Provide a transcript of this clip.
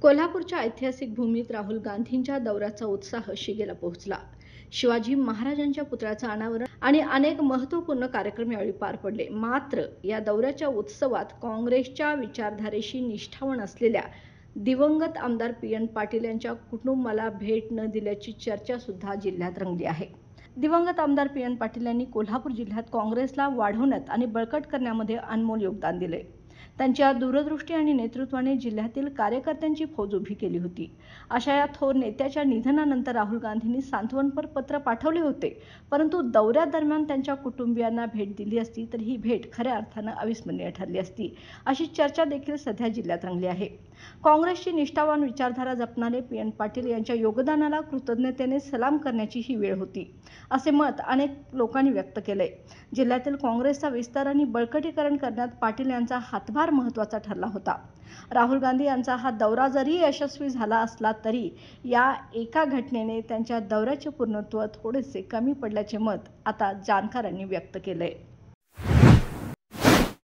कोल्हापूरच्या ऐतिहासिक भूमीत राहुल गांधींच्या दौऱ्याचा उत्साह शिगेला पोहोचला. शिवाजी महाराजांच्या पुतळ्याचं अनावरण आणि अनेक महत्त्वपूर्ण कार्यक्रम यावेळी पार पडले. मात्र या दौऱ्याच्या उत्सवात काँग्रेसच्या विचारधारेशी निष्ठावान असलेल्या दिवंगत आमदार पी.एन. पाटील यांच्या कुटुंबाला भेट न दिल्याची चर्चा सुद्धा जिल्ह्यात रंगली आहे. दिवंगत आमदार पी.एन. पाटील यांनी कोल्हापूर जिल्ह्यात काँग्रेसला वाढवण्यात आणि बळकट करण्यामध्ये अनमोल योगदान दिले. त्यांच्या दूरदृष्टी आणि नेतृत्वाने जिल्ह्यातील कार्यकर्त्यांची फौज उभी केली होती. अशा या थोर नेत्याच्या निधनानंतर राहुल गांधींनी सांत्वनपर पत्र पाठवले होते. परंतु दौऱ्यादरम्यान त्यांच्या कुटुंबियांना भेट दिली असती तर ही भेट खऱ्या अर्थानं अविस्मरणीय ठरली असती, अशी चर्चा देखील सध्या जिल्ह्यात रंगली आहे. काँग्रेसची निष्ठावान विचारधारा जपणारे पी.एन. पाटील यांच्या योगदानाला कृतज्ञतेने सलाम करण्याची ही वेळ होती, असे मत अनेक लोकांनी व्यक्त केले. जिल्ह्यातील काँग्रेसचा विस्तार आणि बळकटीकरण करण्यात पाटील यांचा हातभार महत्त्वाचा ठरला होता. राहुल गांधी यांचा हा दौरा जरी यशस्वी झाला असला तरी या एका घटनेने त्यांच्या दौऱ्याचे पूर्णत्व थोडेसे कमी पडल्याचे मत आता जाणकारांनी व्यक्त केले.